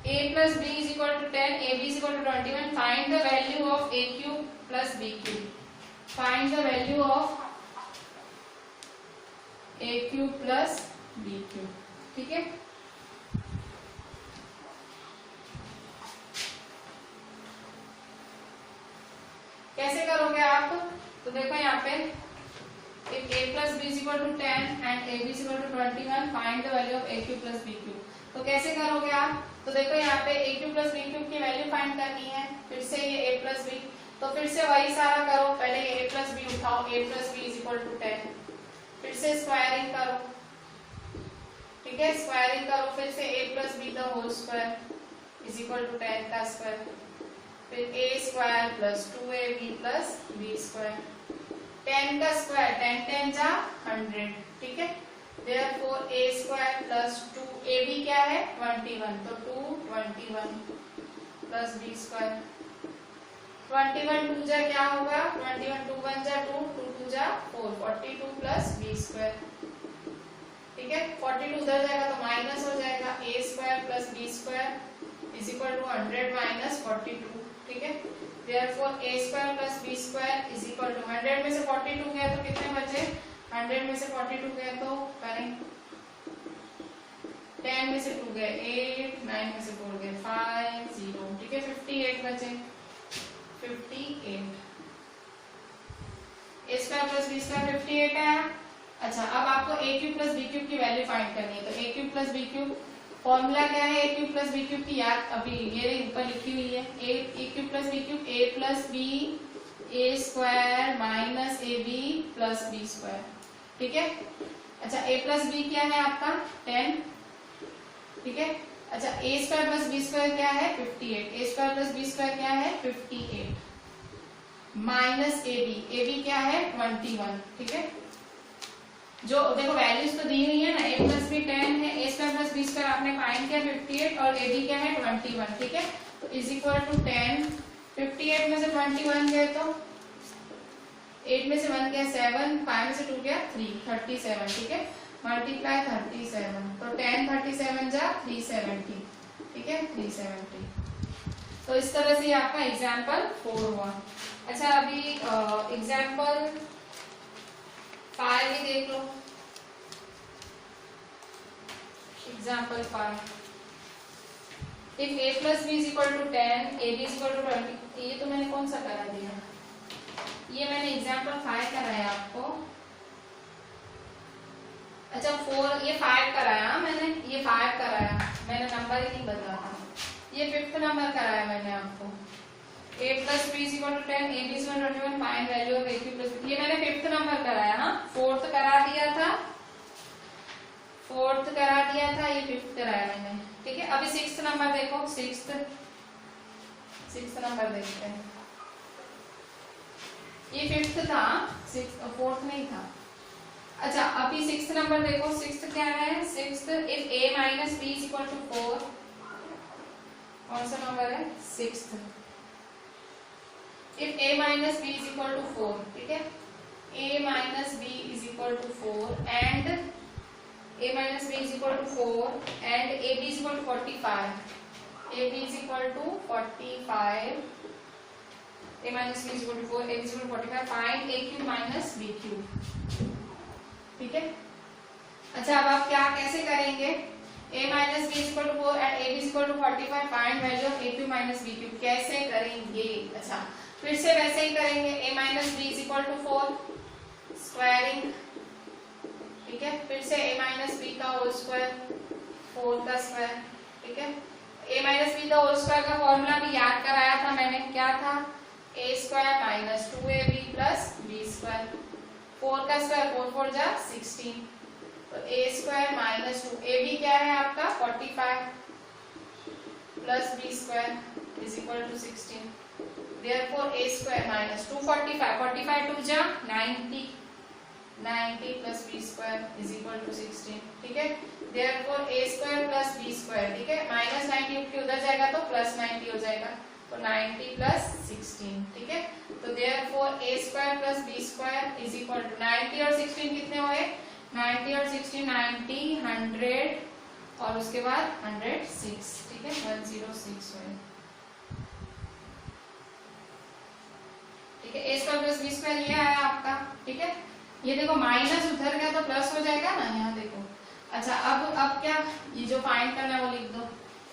a plus b is equal to 10, ab is equal to 21, find the value of a cube plus b cube। Find the value of a cube plus b cube। ठीक है, कैसे करोगे आप? तो देखो यहाँ पे if a plus b is equal to 10 and ab is equal to 21, find the value of a cube plus b cube। तो कैसे करोगे आप? तो देखो यहाँ पे a cube plus b cube की वैल्यू फाइंड करनी है। फिर से ये a plus b, तो फिर से वही सारा करो। पहले a plus b उठाओ, a plus b is equal to 10। फिर से स्क्वायरिंग करो। ठीक है, स्क्वायरिंग करो। फिर से a plus b the whole square is equal to 10 का स्क्वायर। फिर a square plus 2ab plus b square. 10 का स्क्वायर 10 10 जा 100। ठीक है, therefore a square plus 2ab क्या है? 21, तो 221 प्लस b स्क्वायर। 21 2 जा क्या होगा? 21 2 1 जा 2, 2 2 जा 4, 42 प्लस b स्क्वायर। ठीक है, 42 उधर जाएगा तो माइनस हो जाएगा। a square plus b square is equal to 100 minus 42। ठीक है, therefore a square plus b square is equal to 100 में से 42 गया तो कितने बचे? 100 में से 42 गए तो करें 10 में से 2 गए 8, 9 में से 4 गए 5, 0। ठीक है, 58 बचे। 58 a square plus b square 58 आया। अच्छा, अब आपको a cube plus b cube की वैल्यू फाइंड करनी है। तो a cube plus b cube formula क्या है? a cube plus b cube की याद अभी ये ऊपर लिखी हुई है। a cube plus b cube a plus b a square minus ab plus b square. ठीक है, अच्छा a प्लस b क्या है आपका? 10। ठीक है, अच्छा a square plus b square क्या है? 58। a square plus b square क्या है? 58 माइनस ab क्या है? 21। ठीक है, जो देखो वैल्यूज तो दी हुई है ना, a प्लस बी 10 है, a square plus b square आपने फाइंड किया 58 और ab क्या है? 21। ठीक है, तो इज इक्वल टू 10। 58 में से 21 गए तो 8 में से 1 गया 7, 5 में से 2 गया 3, 37। ठीक है, मल्टीप्लाई 37, तो 10 37 जा 370। ठीक है, 370। तो इस तरह से आपका एग्जाम्पल 4 हुआ। अच्छा, अभी एग्जाम्पल 5 ही देख लो। Example 5, if a plus b is equal to 10, ab is equal to 20। ये तो मैंने कौन सा करा दिया? ये मैंने एग्जाम्पल 5 कराया आपको। अच्छा 4, ये 5 कराया मैंने, ये 5 कराया मैंने, नंबर ही नहीं बदला था। ये 5th नंबर कराया मैंने आपको। a plus b is equal to 10, ab is equal to 21, find value of a cube plus b। ये मैंने 5th नंबर कराया। हाँ, 4th करा दिया था, 4th करा दिया था, ये 5th कराया मैंने। ठीक है, अभी 6th नंबर देखो। 6th नंबर देखते हैं। ये 5th था, फोर्थ नहीं था। अच्छा अभी सिक्स्थ नंबर देखो, सिक्स्थ क्या है, sixth if a minus b is equal to 4, कौन सा नंबर है, sixth. If a minus b is equal to 4, ठीक है, a minus b is equal to 4 and a minus b is equal to 4 and a b is equal to 45, a b is equal to 45, a minus b is equal to 4, a b is equal to 45, find a cube minus b cube, ठीक है। अच्छा अब आप क्या कैसे करेंगे, a minus b equal to 4 and a b equal to 45, find value of a cube minus b cube, कैसे करेंगे। अच्छा फिर से वैसे ही करेंगे, a minus b equal to 4 squaring, ठीक है, फिर से a माइनस बी का होल स्क्वायर 4 का स्क्वायर, ठीक है। a माइनस बी का होल स्क्वायर का फॉर्मूला भी याद कराया था मैंने, क्या था, a square minus 2ab plus b square, 4 का स्क्वायर 4 4 जा 16, तो a स्क्वायर माइनस 2, ab क्या है आपका 45 plus b square is equal to 16, therefore a square minus 245, 45 2 जा 90, 90 plus b square is equal to 16, ठीक है। Therefore a square plus b square, ठीक है, माइनस 90 उठ के उधर जाएगा तो प्लस 90 हो जाएगा, तो 90 प्लस 16, ठीक है। तो therefore a square plus b square is equal to 90 और 16 कितने हुए, 90 और 16 90, 100 और उसके बाद 106, ठीक है, 106 हुए, ठीक है। a square plus b square ये आया आपका, ठीक है। ये देखो माइनस उधर गया तो प्लस हो जाएगा ना, यहाँ देखो। अच्छा अब क्या, ये जो फाइंड करना है वो लिख दो,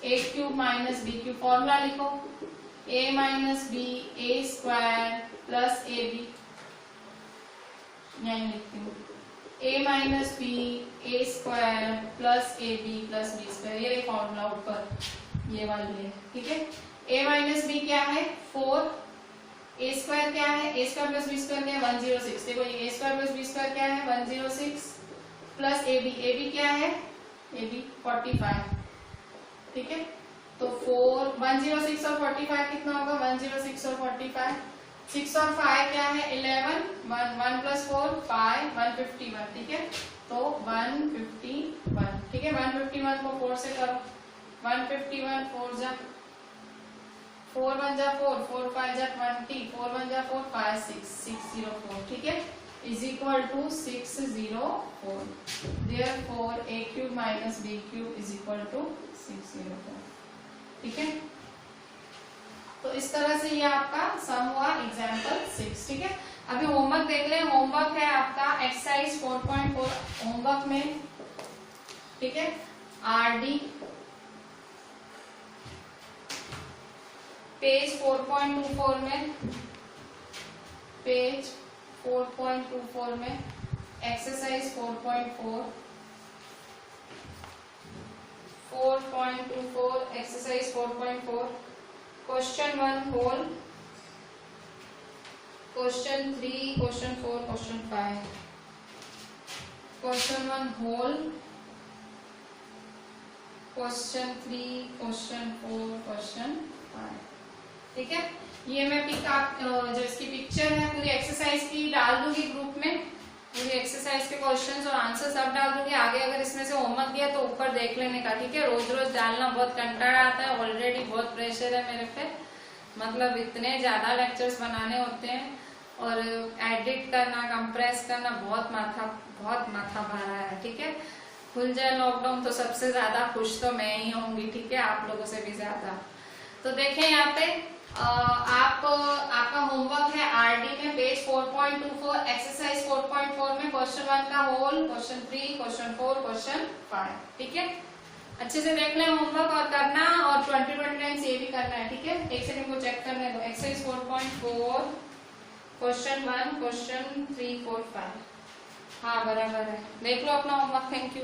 a cube minus b cube, formula लिखो, a minus b a square plus a b, यही लिखती हूँ, a minus b a square plus a b plus b square, ये फॉर्मूला ऊपर ये वाली है, ठीक है। a माइनस बी क्या है 4, a स्क्वायर क्या है, a square plus b square क्या है 106, देखो ये a square plus b square क्या है 106 प्लस ए बी क्या है, ए बी 45, ठीक है। तो 4 106 और 45 कितना होगा, 106 और 45, 6 और 5 क्या है 11, 1 प्लस 4 5, 151, ठीक है, तो 151, ठीक है। 151 को 4 से करो, 151 4 जा 4 1 जा 4, 4 5 जा 20, 4 1 जा 4 5 6, 604, ठीक है, is equal to 604, therefore a cube minus b cube is equal to 604, ठीक है। तो इस तरह से ये आपका सम हुआ एग्जाम्पल 6, ठीक है। अभी होमवर्क देख लें, होमवर्क है आपका एक्सरसाइज 4.4 होमवर्क में, ठीक है, आरडी पेज 4.24 में, पेज 4.24 में exercise 4.4 exercise 4.4 question 1 whole, question 3, question 4, question 5, question 1 whole, question 3, question 4, question 5, ठीक है। ये मैं जो इसकी पिक्चर है पूरी एक्सरसाइज की डाल दूंगी ग्रुप में, पूरी एक्सरसाइज के क्वेश्चंस और आंसर सब डाल दूंगी। आगे अगर इसमें से होमवर्क दिया तो ऊपर देख लेने का, ठीक है। रोज रोज डालना बहुत कंटाड़ा आता है, ऑलरेडी बहुत प्रेशर है मेरे पे, मतलब इतने ज्यादा लेक्चर्स बनाने होते हैं और एडिट करना, कंप्रेस करना, बहुत माथा भरा है, ठीक है। खुल जाए लॉकडाउन तो सबसे ज्यादा खुश तो मैं ही होंगी, ठीक है, आप लोगों से भी ज्यादा। तो देखें यहाँ पे आपका होमवर्क है आरडी में पेज 4.24 एक्सरसाइज 4.4 में क्वेश्चन 1 का होल, क्वेश्चन 3, क्वेश्चन 4, क्वेश्चन 5, ठीक है। अच्छे से देख लें होमवर्क और करना, और 20 टाइम्स ये भी करना है, ठीक है। एक सेकंड को चेक करने दो। एक्सरसाइज 4.4 क्वेश्चन 1, क्वेश्चन 3, 4, 5, हाँ बराबर है, देख लो अपना होमवर्क। Thank you.